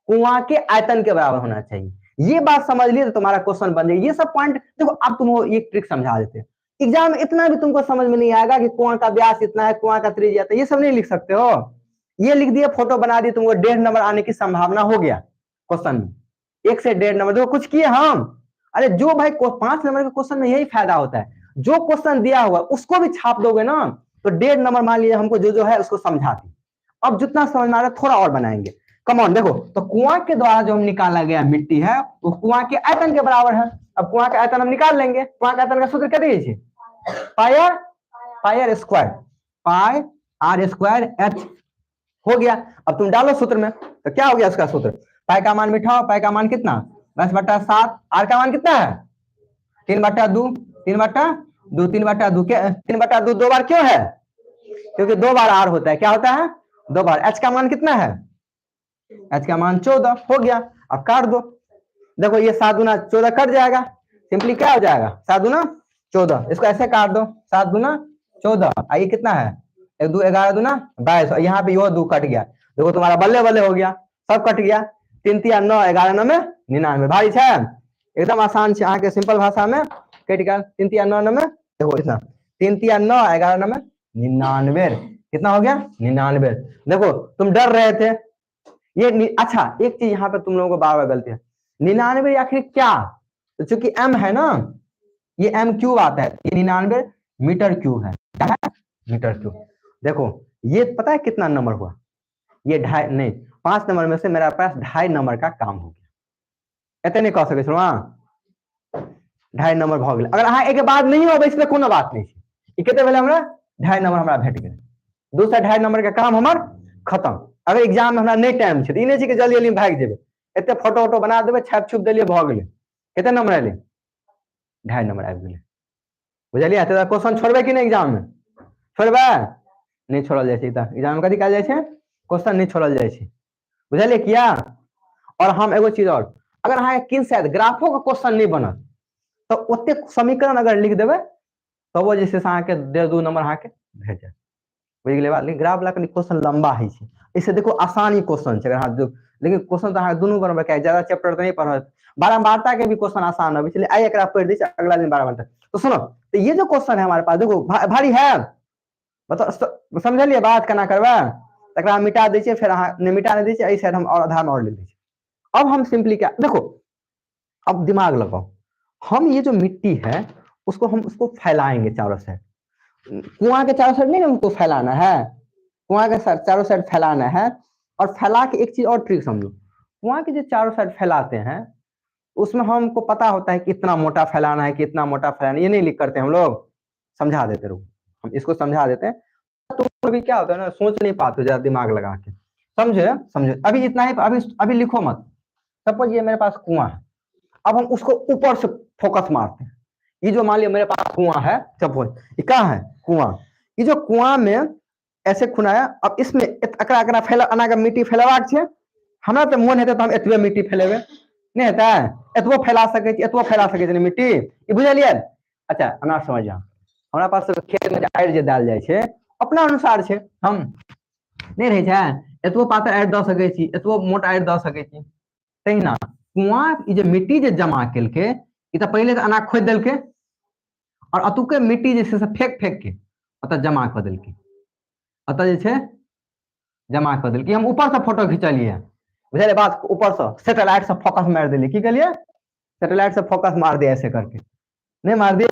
कुआं के आयतन के बराबर होना चाहिए। ये बात समझ लिए तो तुम्हारा क्वेश्चन बन जाएगी। ये सब पॉइंट देखो, अब तुमको एक ट्रिक समझा देते हैं। एग्जाम में इतना भी तुमको समझ में नहीं आएगा कि कुआं का व्यास इतना है, कुआं का त्रिज्या इतना, ये सब नहीं लिख सकते हो। ये लिख दिए, फोटो बना दिए, तुमको 1.5 नंबर आने की संभावना हो गया क्वेश्चन में। 1 से 1.5 नंबर देखो कुछ किए हम। अरे जो भाई 5 नंबर के क्वेश्चन में यही फायदा होता है, जो क्वेश्चन दिया हुआ उसको भी छाप दोगे ना तो 1.5 नंबर मान लीजिए हमको जो है उसको समझा दी। अब जितना समझ में आ रहा है थोड़ा और बनाएंगे। कम ऑन देखो, तो कुआं के द्वारा जो हम निकाला गया मिट्टी है वो कुआं के आयतन के बराबर है। अब कुआं का आयतन हम निकाल लेंगे। कुआं का आयतन का सूत्र क्या दीजिए? Pi square, pi r square h हो गया। अब तुम डालो सूत्र में तो क्या हो गया उसका सूत्र? पाई का मान बिठाओ, पाई का मान कितना? 10/7। आर का मान कितना है? 3/2, 3/2, 3/2। 3/2 दो बार क्यों है? क्योंकि 2 बार आर होता है। क्या होता है? 2 बार। एच का मान कितना है? एच का मान 14 हो गया। अब काट दो, देखो ये 7 दूना 14 कट जाएगा। सिंपली क्या हो जाएगा? 7 दूना 14। इसको ऐसे काट दो, 7 दूना 14। आइए कितना है? 1 2 11 दूना 22। यहाँ पे यो 2 कट गया, देखो तुम्हारा बल्ले बल्ले हो गया, सब कट गया। 3 3 9 11 9 में 99 भाई है। एकदम आसान है, अहाँ के सिंपल भाषा में कट गया। 3 3 9 9 में देखो इतना, 3 3 9 11 9 में 99। कितना हो गया? 99। देखो तुम डर रहे थे ये अच्छा एक चीज यहाँ पे तुम लोगों को बार बार गलती है, 99 आखिर क्या? तो चूंकि m है ना, ये m क्यूब आता है, ये 99 मीटर क्यूब है। क्या है? Metre cube. देखो ये पता है कितना नंबर हुआ? ये 2.5 नहीं 5 नंबर में से मेरा पास 2.5 नंबर का काम हो गया। इतने नहीं कह सके 2.5 नंबर भाग गया। अगर अहाँ एक बात नहीं हो इसमें कोनो बात नहीं है। कितने पहले हमारा 2.5 नंबर हमारा भेट गए, दूसरा 2.5 नंबर का काम हमार खत्म। अगर एग्जाम में हमरा नहीं टाइम है तो नहीं कि जल्दी जल्दी भाग जेबे, एते फोटो वोटो बना देबे, छाप छुप दिलिए, भ गेले। कितने नंबर आइले? 2.5 नंबर आबि गेले। बुझलिए? तो क्वेश्चन छोड़बे कि नहीं एग्जाम में? छोड़बे? नहीं छोड़ल जाय छै। त एग्जाम में कथि कहल जाय छै? क्वेश्चन नहीं छोड़ल जाय छै। बुझलिए किया? और हम एगो चीज और, अगर अहाँ किन शायद ग्राफो का क्वेश्चन नहीं बनत तो ओते समीकरण अगर लिख देबे तो वो जैसे अहाँ के 1.5 नंबर अहाँ के भेट जाए। बुझ गेले बात? लेकिन ग्राफ ला कनी क्वेश्चन लंबा है छै, इसे देखो आसान ही क्वेश्चन है। अगर लेकिन क्वेश्चन तो अहाँ दुनू बनबे के ज्यादा चैप्टर तो नहीं पढ़त, बारंबारता के भी क्वेश्चन आसान है। इसलिए आई एकरा पढ़ दी अगला दिन बारंबारता। तो सुनो, तो ये जो क्वेश्चन है हमारे पास देखो भारी है, मतलब समझलिए बात केना करबे? तकरा मिटा दी, फिर अहाँ ने मिटा नहीं दी, इस साइड हम और आधार में और ले ली। अब हम सिंपली क्या देखो, अब दिमाग लगाओ, हम ये जो मिट्टी है उसको फैलाएंगे चारों साइड। कुआं के चारों साइड नहीं हमको फैलाना है, कुआं के चारों साइड फैलाना है। और फैला के एक चीज और ट्रिक समझो, कुआं के जो चारों साइड फैलाते हैं उसमें हमको पता होता है कि इतना मोटा फैलाना है, कि इतना मोटा फैलाना, ये नहीं लिख करते हम लोग, समझा देते रहो, हम इसको समझा देते हैं। तो अभी क्या होता है ना, सोच नहीं पाते ज्यादा दिमाग लगा के। समझे? समझे? अभी इतना ही, अभी लिखो मत। सपोज ये मेरे पास कुआं है, अब हम उसको ऊपर से फोकस मारते हैं। ये जो मान लिया मेरे पास कुआं है, सपोज ये क्या है? कुआं। ये जो कुआं में ऐसे खुनाया, अब इसमें अकरा अकरा फैला अना का मिट्टी फैलावाक छे। हमरा तो मन हेते तो हम एतबे मिट्टी फैलेबे, नहीं हेता? एतबो फैला सके छी, एतबो फैला सके छी मिट्टी। ये बुझलिए? अच्छा अना समझ जा, हमरा पास खेत में आड़ि जे डाल जाय छे अपना अनुसार छे, हम नहीं रहे छे एतबो पातर आड़ि द सके छी, एतबो मोट आड़ि द सके छी। तहिना कुआं ई जे मिट्टी जे जमा केलके, ई तो पहले अना खोद देलके और अतुके मिट्टी जे से फेंक के ओतऽ जमा कर देलके। अतः जे छै जमा कर दिल कि हम ऊपर से फोटो खिंचलिए बुझलिए बात, ऊपर से सैटेलाइट से फोकस मार दिली, की करिए सैटेलाइट से फोकस मार दिया ऐसे करके, नहीं मार दिए।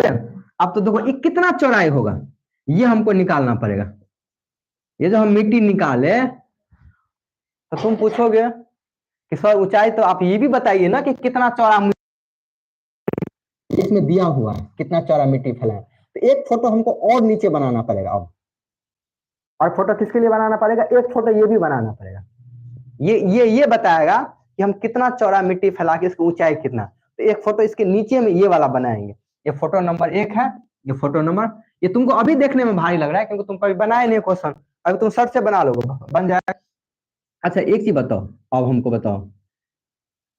अब तो देखो ये कितना चौड़ाई होगा, ये हमको निकालना पड़ेगा। ये जो हम मिट्टी निकाले तो तुम पूछोगे कि सर ऊंचाई तो आप ये भी बताइए ना कि कितना चौड़ा इसमें दिया हुआ है, कितना चौड़ा मिट्टी फैला है। तो एक फोटो हमको और नीचे बनाना पड़ेगा अब, और फोटो किसके लिए बनाना पड़ेगा, एक फोटो ये भी बनाना पड़ेगा। ये बताएगा कि हम कितना चौड़ा मिट्टी फैला के इसकी ऊंचाई कितना। तो एक फोटो इसके नीचे में ये वाला बनाएंगे, ये फोटो नंबर 1 है, ये फोटो नंबर, ये तुमको अभी देखने में भारी लग रहा है क्योंकि तुम कभी बनाए नहीं क्वेश्चन, अभी तुम सर्च से बना लोगे बन जाएगा। अच्छा एक चीज बताओ, अब हमको बताओ,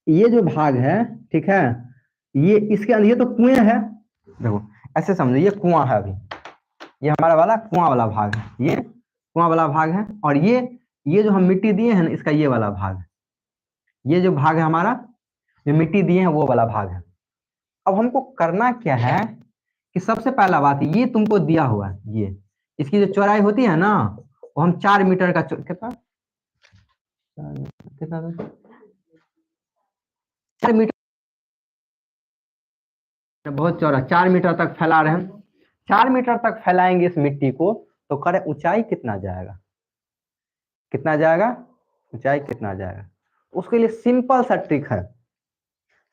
ये जो भाग है ठीक है, ये इसके अंदर ये तो कुएं है, देखो ऐसे समझो ये कुआं है, अभी ये हमारा वाला कुआं वाला भाग है, ये कुआं वाला भाग है, और ये जो हम मिट्टी दिए हैं ना इसका ये वाला भाग है, ये जो भाग है हमारा जो मिट्टी दिए हैं वो वाला भाग है। अब हमको करना क्या है कि सबसे पहला बात ये तुमको दिया हुआ है, ये इसकी जो चौड़ाई होती है ना वो हम 4 मीटर का कितना कितना 4 मीटर, बहुत चौड़ा 4 मीटर तक फैला रहे हैं, 4 मीटर तक फैलाएंगे इस मिट्टी को, तो करे ऊंचाई कितना जाएगा, कितना जाएगा ऊंचाई कितना जाएगा। उसके लिए सिंपल सा ट्रिक है।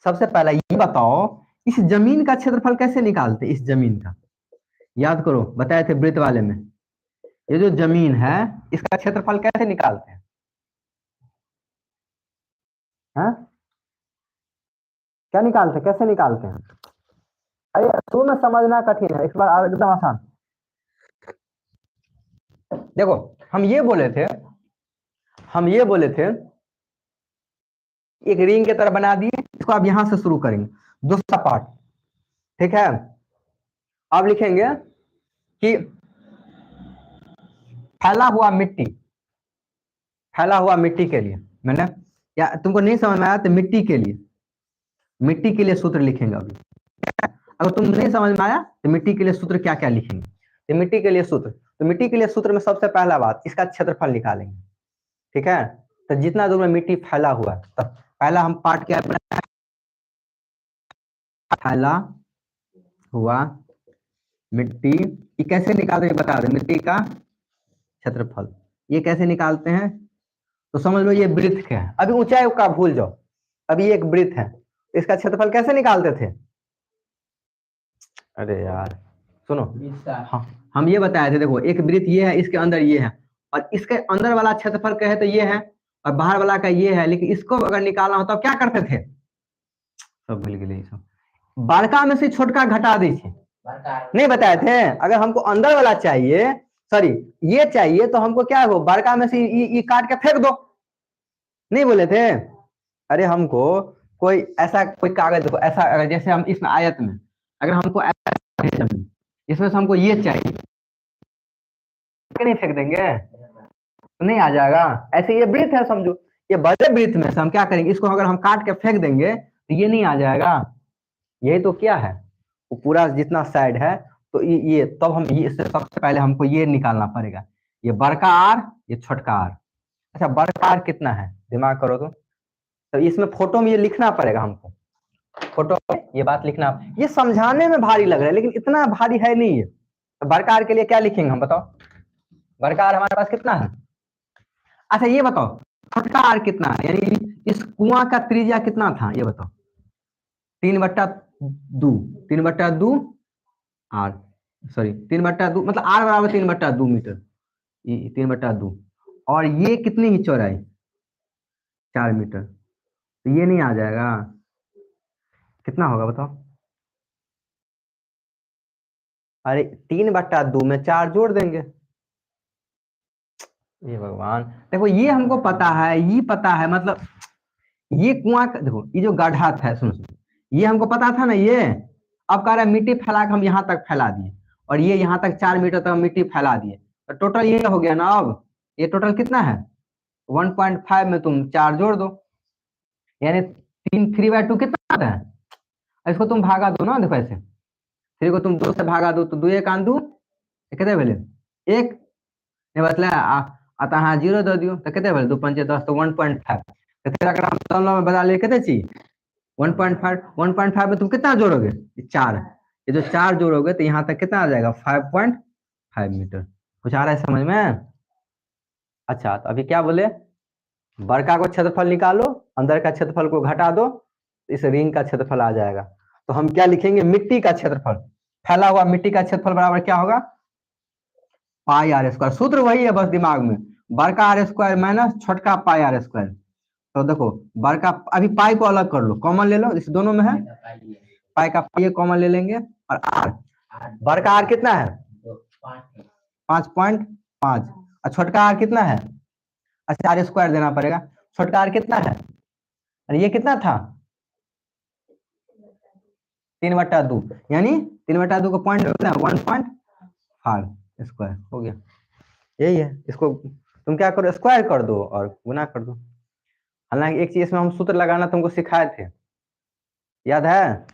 सबसे पहला ये बताओ इस जमीन का क्षेत्रफल कैसे निकालते, इस जमीन का याद करो, बताए थे वृत्त वाले में, ये जो जमीन है इसका क्षेत्रफल कैसे निकालते हैं, हाँ क्या निकालते हैं, कैसे निकालते हैं। अरे शुरू में समझना कठिन है, इस बार एकदम आसान। देखो हम ये बोले थे एक रिंग की तरह बना दिए, इसको आप यहां से शुरू करेंगे दूसरा पार्ट, ठीक है। अब लिखेंगे कि फैला हुआ मिट्टी के लिए, मैंने या तुमको नहीं समझ में आया तो मिट्टी के लिए सूत्र लिखेंगे अभी। अगर तुम नहीं समझ में आया तो मिट्टी के लिए सूत्र क्या क्या लिखेंगे, तो मिट्टी के लिए सूत्र में सबसे पहला बात इसका क्षेत्रफल निकालेंगे, ठीक है। तो जितना दूर में मिट्टी फैला हुआ है, तो पहला हम पार्ट क्या बनाए, फैला हुआ मिट्टी, ये कैसे निकालते हैं बता दे, मिट्टी का क्षेत्रफल ये कैसे निकालते हैं, तो समझ लो ये वृत्त है, अभी ऊंचाई का भूल जाओ, अभी एक वृत्त है, इसका क्षेत्रफल कैसे निकालते थे, अरे यार सुनो, हाँ हम ये बताए थे, देखो एक वृत्त ये है, इसके अंदर ये है, और इसके अंदर वाला क्षेत्रफल कहे तो ये है, और बाहर वाला का ये है, लेकिन इसको अगर निकालना हो तो क्या करते थे, सब भूल गए, सब बड़का में से छोटका घटा दी थी, नहीं बताए थे। अगर हमको अंदर वाला चाहिए, सॉरी ये चाहिए, तो हमको क्या हो बड़का में से ये काट के फेंक दो, नहीं बोले थे। अरे हमको कोई ऐसा कोई कागज देखो, ऐसा अगर जैसे हम इसमें आयत में अगर हमको ऐसा इसमें से हमको ये चाहिए, नहीं फेंक देंगे तो नहीं आ जाएगा। ऐसे ये वृत्त है समझो, ये बड़े वृत्त में से हम क्या करेंगे, इसको अगर हम काट के फेंक देंगे तो ये नहीं आ जाएगा, यही तो क्या है वो पूरा जितना साइड है, तो ये तब हम ये सबसे पहले हमको ये निकालना पड़ेगा, ये बड़का आर ये छोटका आर। अच्छा बड़का आर कितना है, दिमाग करो तो इसमें फोटो में ये लिखना पड़ेगा हमको, फोटो में ये बात लिखना, ये समझाने में भारी लग रहा है लेकिन इतना भारी है नहीं है। तो बड़का आर के लिए क्या लिखेंगे हम बताओ, बड़का आर हमारे पास कितना है, अच्छा ये बताओ छोटका आर कितना है, यानी इस कुआं का त्रिज्या कितना था ये बताओ, 3/2 आर, सॉरी 3/2 मतलब आर बराबर 3/2 मीटर, 3/2, और ये कितनी ही चौड़ाई 4 मीटर, तो ये नहीं आ जाएगा, कितना होगा बताओ, अरे 3/2 में 4 जोड़ देंगे, ये भगवान देखो ये हमको पता है, ये पता है मतलब ये कुआं देखो ये जो गड्ढा था, सुनो ये हमको पता था ना, ये अब कह रहा है मिट्टी फैला के हम यहाँ तक फैला दिए, और ये यहाँ तक 4 मीटर तक मिट्टी फैला दिए, तो टोटल ये हो गया ना, अब ये टोटल कितना है 1.5 में तुम 4 जोड़ दो, यानी 3/2 कितना आता है, इसको तुम भागा दो ना, देखो ऐसे 3 को तुम 2 से भागा दो तो 2 1 2 कितने भेले 1, नहीं बतला आता हाँ 0 दे दियो तो कितने बोले 2 5 10 तो 1.5 तो तेरा ग्राम तौलना में बता ले कितने चाहिए 1.5 में तुम कितना जोड़ोगे 4 ये जो 4 जोड़ोगे तो यहाँ तक कितना आ जाएगा 5.5 मीटर। कुछ आ रहा है समझ में? अच्छा तो अभी क्या बोले बड़का को क्षेत्रफल निकालो अंदर का क्षेत्रफल को घटा दो इस रिंग का क्षेत्रफल आ जाएगा। तो हम क्या लिखेंगे मिट्टी का क्षेत्रफल फैला हुआ मिट्टी का क्षेत्रफल बराबर क्या होगा पाई आर स्क्वायर। सूत्र वही है बस दिमाग में बड़का आर स्क्वायर माइनस छोटका पाई आर स्क्वायर। तो देखो बड़का अभी पाई को अलग कर लो कॉमन ले लो इस दोनों में है पाई का पाई कॉमन ले लेंगे और आर बड़का आर कितना है 5.5 और छोटका आर कितना है अच्छा आर स्क्वायर देना पड़ेगा छोटका आर कितना है और ये कितना था 3/2 यानी 3/2 का पॉइंट 1.5 स्क्वायर हो गया। यही है इसको तुम क्या करो स्क्वायर कर दो और गुना कर दो। हालांकि एक चीज में हम सूत्र लगाना तुमको सिखाए थे याद है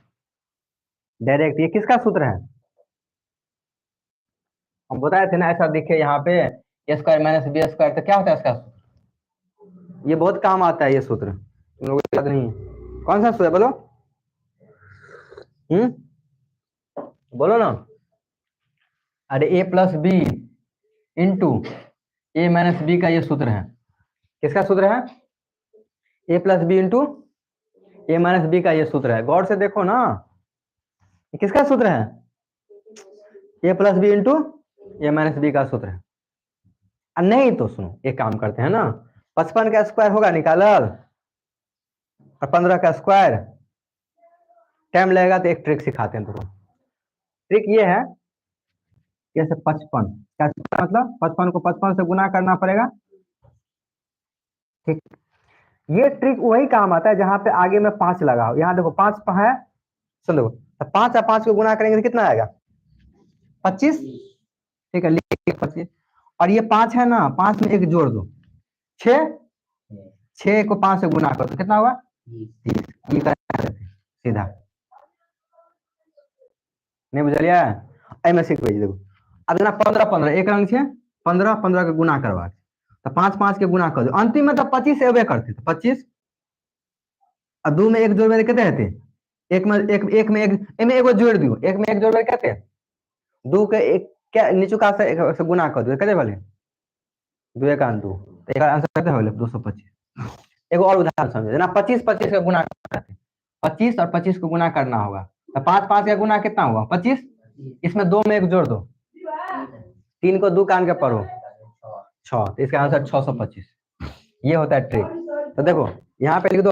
डायरेक्ट ये किसका सूत्र है हम बताए थे ना ऐसा दिखे यहाँ पे ए स्क्वायर माइनस बी स्क्वायर तो क्या होता है इसका सूत्र ये बहुत काम आता है ये सूत्र तुम लोगों को याद नहीं है कौन सा सूत्र बोलो बोलो ना अरे ए प्लस बी इंटू ए माइनस बी का ये सूत्र है किसका सूत्र है ए प्लस बी इंटू ए माइनस बी का ये सूत्र है गौर से देखो ना ये किसका सूत्र है ए प्लस बी इंटू ए माइनस बी का सूत्र है नहीं तो सुनो एक काम करते हैं ना 55 का स्क्वायर होगा निकालल और 15 का स्क्वायर टाइम लगेगा तो एक ट्रिक सिखाते हैं तुमको ट्रिक ये है जैसे 55 क्या मतलब 55 को 55 से गुना करना पड़ेगा ठीक ये ट्रिक वही काम आता है जहां पे आगे में 5 लगाओ यहाँ देखो 5 है सुन देखो तो 5 और 5 को गुना करेंगे तो कितना आएगा 25 ठीक है लिख 25 और ये 5 है ना 5 में एक जोड़ दो 6 को 5 से गुना करो तो कितना होगा 30 सीधा नहीं बुझलिया एम सीख देखो अब ना 15 एक रंग से 15 के गुना करवा तो 5 के गुना कर दो अंतिम में तो 25 एबे करते तो 25 और 2 में एक जोड़ कहते हैं एक में एगो जोड़ दियो एक में एक जोड़ कहते हैं 2 के एक क्या नीचू का से गुना कर दो कहते बोले 2 एक 2 एक आंसर कहते बोले 225 एगो और उदाहरण समझो ना 25 का गुना करते 25 और 25 को गुना करना होगा तो 5 का गुना कितना हुआ 25 इसमें 2 में एक जोड़ दो 3 को 2 कान के पढ़ो 6 तो इसका आंसर 625 ये होता है ट्रिक। तो देखो यहाँ पे लिख दो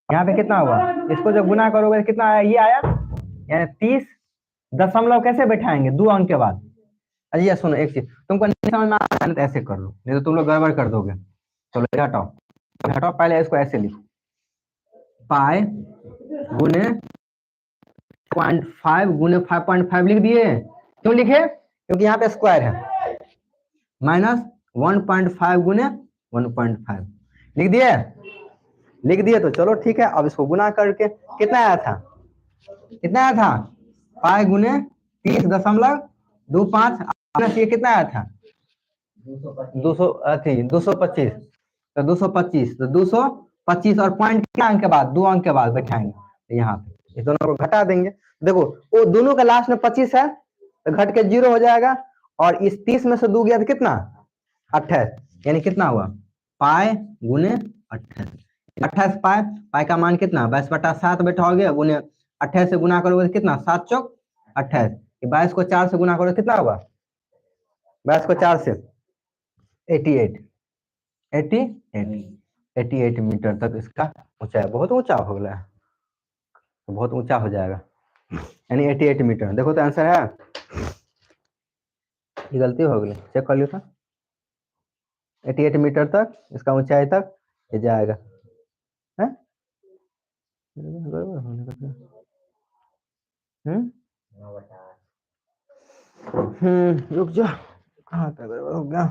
यहाँ पे कितना हुआ इसको जब गुना करोगे कितना आया ये आया यानी 30 दशमलव कैसे बैठाएंगे 2 अंक के बाद। अरे ये सुनो एक चीज तुमको नहीं समझ में आता है तो ऐसे कर लो नहीं तो तुम लोग गड़बड़ कर दोगे। चलो हटाओ पहले इसको ऐसे लिखो पाई गुने 0.5 गुने 5.5 लिख दिए क्यों लिखे क्योंकि यहाँ पे स्क्वायर है माइनस 1.5 गुने 1.5 लिख दिए तो चलो ठीक है। अब इसको गुना करके कितना आया था पाई गुने 30.25 ये कितना आया था 225 तो 225 और पॉइंट क्या अंक के बाद 2 अंक के बाद बैठाएंगे यहाँ पे इस दोनों को घटा देंगे। देखो वो दोनों का लास्ट में 25 है तो घट के 0 हो जाएगा और इस 30 में से 2 गया तो कितना 28 यानी कितना हुआ पाई गुने 28 पाई का मान कितना 22/7 बैठाओगे गुने 28 से गुना करोगे तो कितना 7 चौक 28 22 को 4 से गुना करोगे कितना होगा 22 को 4 से 88 मीटर तक इसका ऊंचाई बहुत ऊंचा हो गया है बहुत ऊंचा हो जाएगा यानी 88 मीटर। देखो तो आंसर है ये गलती हो गई चेक कर लियो था 88 मीटर तक इसका ऊंचाई तक ये जाएगा है रुक जा कहाँ तक गड़बड़ हो गया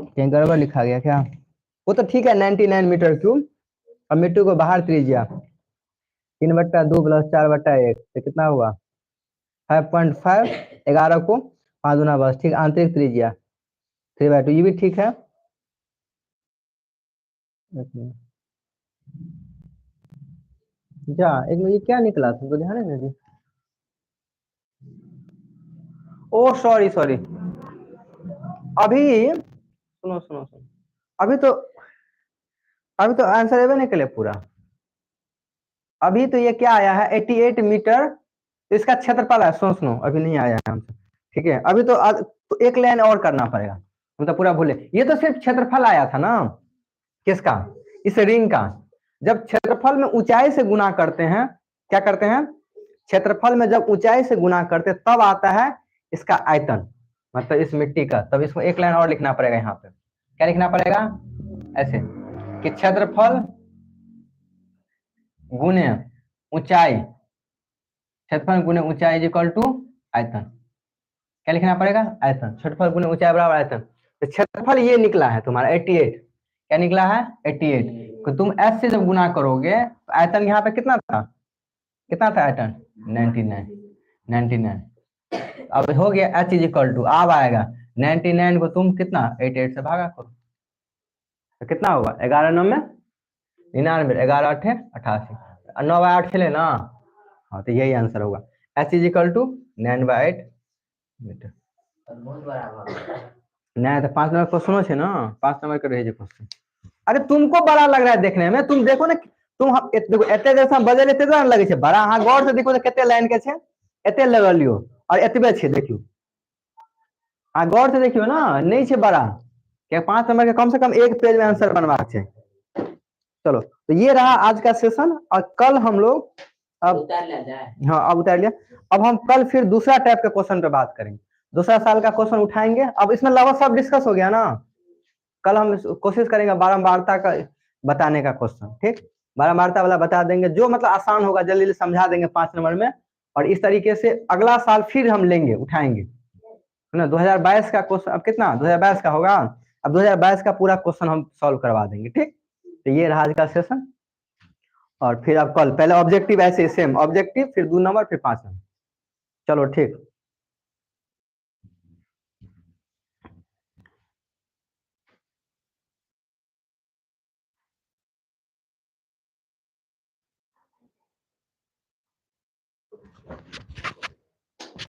कहीं गड़बड़ लिखा गया क्या वो तो ठीक है 99 मीटर क्यूब अब मिट्टी को बाहर त्रिज्या 3/2 + 4/1 तो कितना हुआ 5.5, 11 को 5 गुना बस, ठीक। आंतरिक त्रिज्या 3/2, ये भी ठीक है। जा एक मिनट, ये क्या निकला तुमको ध्यान है जी? ओ सॉरी सॉरी, अभी सुनो सुनो सुनो, अभी तो आंसर एवे नहीं करे पूरा। अभी तो ये क्या आया है 88 मीटर, तो इसका क्षेत्रफल है, सुनो सुनो, अभी नहीं आया है हमसे, ठीक है। अभी तो एक लाइन और करना पड़ेगा, हम तो पूरा भूले। ये तो सिर्फ क्षेत्रफल आया था ना, किसका? इस रिंग का। जब क्षेत्रफल में ऊंचाई से गुना करते हैं, क्या करते हैं? क्षेत्रफल में जब ऊंचाई से गुना करते तब आता है इसका आयतन, मतलब इस मिट्टी का। तब इसको एक लाइन और लिखना पड़ेगा यहाँ पे। क्या लिखना पड़ेगा? ऐसे कि क्षेत्रफल गुने ऊंचाई, क्षेत्रफल गुने ऊंचाई इज इक्वल टू आयतन। क्या लिखना पड़ेगा? आयतन। क्षेत्रफल गुने ऊंचाई बराबर आयतन। तो क्षेत्रफल ये निकला है तुम्हारा 88। क्या निकला है? 88। तो तुम s से जब गुना करोगे तो आयतन यहाँ पे कितना था? कितना था आयतन? 99। अब हो गया h इज इक्वल टू, अब आएगा 99 को तुम कितना 88 से भागा करो, तो कितना होगा? 11 9 में 99, 11 8 88, 9/8 चले ना। हाँ, तो यही आंसर होगा। h is equal to 9/8 metre. नहीं तो 5 नंबर क्वेश्चन है ना, 5 नंबर का रहे क्वेश्चन। अरे तुमको बड़ा लग रहा है देखने में, तुम देखो ना, तुम देखो एते जैसा बजे एते ना लगे छे बड़ा। हाँ, गौर से देखो तो केते लाइन के छे, एते लगलियो और एतबे छे, देखियो। हाँ, गौर से देखियो ना, नहीं छे बड़ा। क्या 5 नंबर के कम से कम एक पेज में आंसर बनवा छे। चलो, तो ये रहा आज का सेशन, और कल हम लोग अब उतार लिया जाए। हाँ, अब उतार लिया। अब हम कल फिर दूसरा टाइप के क्वेश्चन पे बात करेंगे, दूसरा साल का क्वेश्चन उठाएंगे। अब इसमें लगभग सब डिस्कस हो गया ना। कल हम कोशिश करेंगे बारंबारता का बताने का क्वेश्चन, ठीक। बारंबारता वाला बता देंगे, जो मतलब आसान होगा जल्दी जल्दी समझा देंगे 5 नंबर में। और इस तरीके से अगला साल फिर हम लेंगे, उठाएंगे, है ना। 2022 का क्वेश्चन अब कितना 2022 का होगा, अब 2022 का पूरा क्वेश्चन हम सॉल्व करवा देंगे, ठीक। तो ये रहा आज का सेशन, और फिर अब कल पहले ऑब्जेक्टिव, ऐसे सेम ऑब्जेक्टिव, फिर 2 नंबर, फिर 5 नंबर। चलो ठीक।